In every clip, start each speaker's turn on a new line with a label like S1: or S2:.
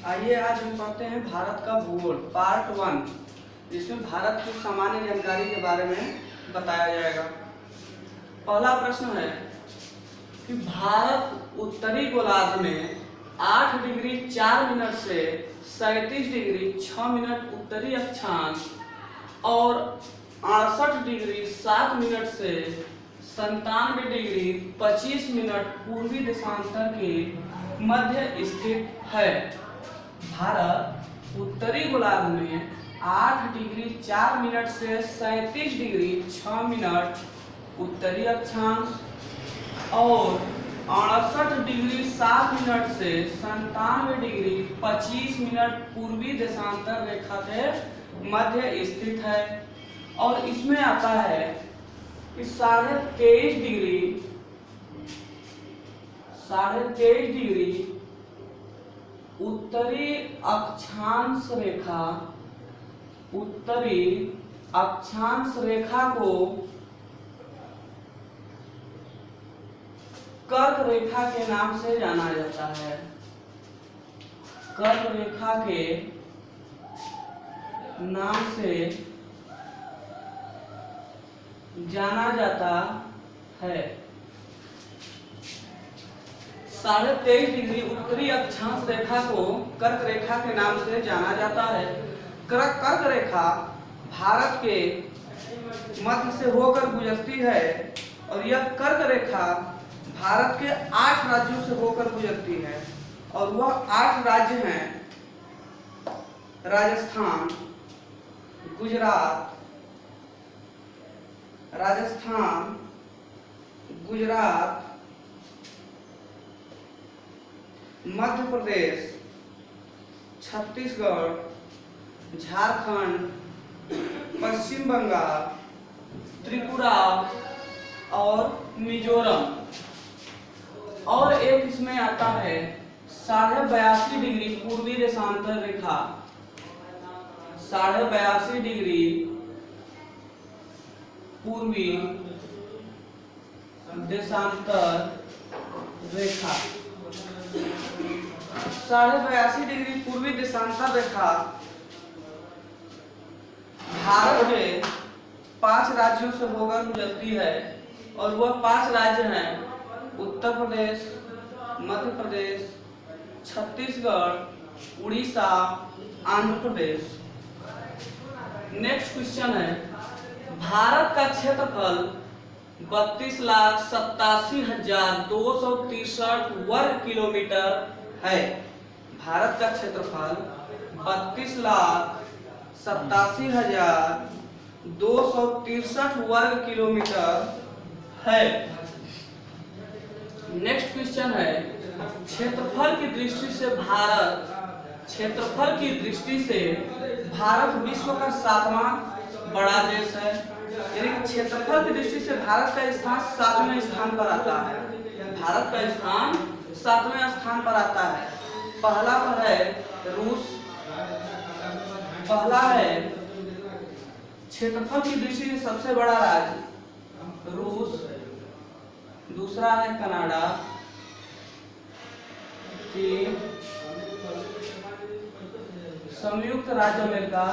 S1: आइए आज हम पढ़ते हैं भारत का भूगोल पार्ट 1। इसमें भारत की सामान्य जानकारी के बारे में बताया जाएगा। पहला प्रश्न है कि भारत उत्तरी गोलार्ध में 8 डिग्री 4 मिनट से 37 डिग्री 6 मिनट उत्तरी अक्षांश और 68 डिग्री 7 मिनट से 97 डिग्री 25 मिनट पूर्वी देशांतर के मध्य स्थित है। भारत उत्तरी गोलार्ध में 8 डिग्री 4 मिनट से 37 डिग्री 6 मिनट उत्तरी अक्षांश और 68 डिग्री 7 मिनट से 97 डिग्री 25 मिनट पूर्वी देशांतर रेखा के मध्य स्थित है। और इसमें आता है कि 23.5 डिग्री उत्तरी अक्षांश रेखा को कर्क रेखा के नाम से जाना जाता है। कर्क रेखा के नाम से जाना जाता है। 23.5 डिग्री उत्तरी अक्षांश रेखा को कर्क रेखा के नाम से जाना जाता है। कर्क रेखा भारत के मध्य से होकर गुजरती है और यह कर्क रेखा भारत के 8 राज्यों से होकर गुजरती है और वह 8 राज्य हैं राजस्थान, गुजरात, मध्य प्रदेश, छत्तीसगढ़, झारखंड, पश्चिम बंगाल, त्रिपुरा और मिजोरम। और एक इसमें आता है 82.5 डिग्री पूर्वी देशांतर रेखा। 82.5 डिग्री पूर्वी देशांतर रेखा। 82.5 डिग्री पूर्वी देशांतर रेखा भारत के 5 राज्यों से होकर गुजरती है और वह 5 राज्य हैं उत्तर प्रदेश, मध्य प्रदेश, छत्तीसगढ़, उड़ीसा, आंध्र प्रदेश। नेक्स्ट क्वेश्चन है भारत का क्षेत्रफल 32,87,263 वर्ग किलोमीटर है। भारत का क्षेत्रफल 32,87,263 वर्ग किलोमीटर है। नेक्स्ट क्वेश्चन है क्षेत्रफल की दृष्टि से भारत विश्व का 7वां बड़ा देश है। यानी क्षेत्रफल की दृष्टि से भारत का स्थान 7वें स्थान पर आता है। भारत का स्थान 7वें स्थान पर आता है। पहला पर है रूस। पहला है क्षेत्रफल की दृष्टि से सबसे बड़ा राज्य रूस। दूसरा है कनाडा, चीन, संयुक्त राज्य अमेरिका,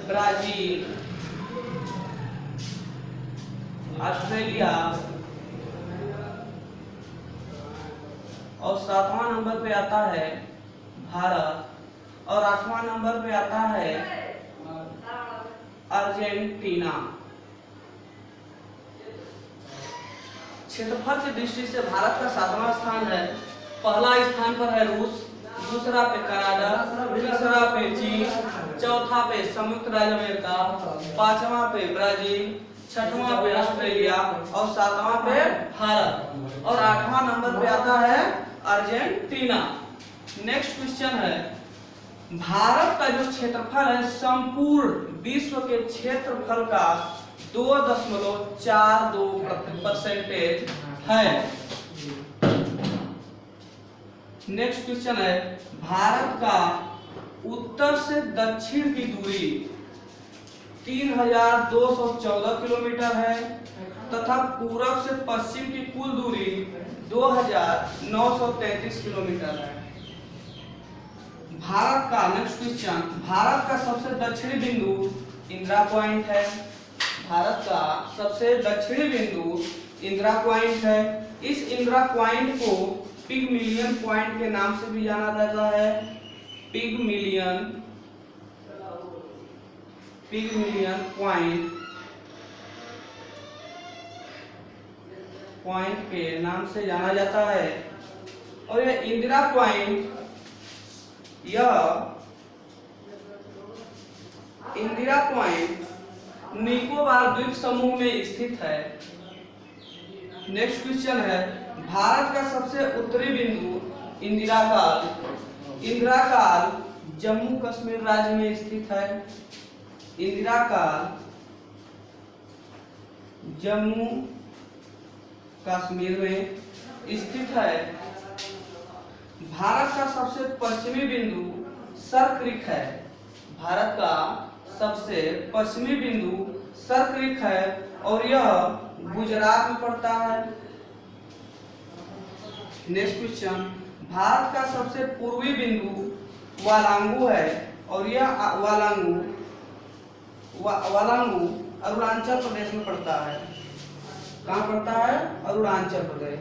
S1: ब्राजील, ऑस्ट्रेलिया और 7वां नंबर पे आता है भारत और 8वां नंबर पे आता है अर्जेंटीना। क्षेत्रफल की दृष्टि से भारत का 7वां स्थान है। पहला स्थान पर है रूस, दूसरा पे कनाडा, तीसरा पे चीन, चौथा पे संयुक्त राज्य अमेरिका, 5वां पे ब्राजील, 6वां पे ऑस्ट्रेलिया और 7वां पे भारत और 8वां नंबर पे आता है अर्जेंटीना। नेक्स्ट क्वेश्चन है भारत का जो क्षेत्रफल है संपूर्ण विश्व के क्षेत्रफल का 2.42% है। नेक्स्ट क्वेश्चन है भारत का उत्तर से दक्षिण की दूरी 3,214 किलोमीटर है तथा पूरब से पश्चिम की कुल दूरी 2,933 किलोमीटर है। भारत का नेक्स्ट क्वेश्चन, भारत का सबसे दक्षिणी बिंदु इंदिरा पॉइंट है। भारत का सबसे दक्षिणी बिंदु इंदिरा पॉइंट है। इस इंदिरा पॉइंट को पिगमिलियन पॉइंट के नाम से भी जाना जाता है। पिगमिलियन पॉइंट के नाम से जाना जाता है। और यह इंदिरा पॉइंट निकोबार द्वीप समूह में स्थित है। नेक्स्ट क्वेश्चन है, भारत का सबसे उत्तरी बिंदु इंदिरा काल जम्मू कश्मीर राज्य में स्थित है। इंदिरा काल जम्मू कश्मीर में स्थित है। भारत का सबसे पश्चिमी बिंदु सर क्रीक है। भारत का सबसे पश्चिमी बिंदु सर क्रीक है और यह गुजरात में पड़ता है। नेक्स्ट क्वेश्चन, भारत का सबसे पूर्वी बिंदु वालांगू है और यह वालांगू अरुणाचल प्रदेश में पड़ता है। कहाँ पड़ता है? अरुणाचल प्रदेश।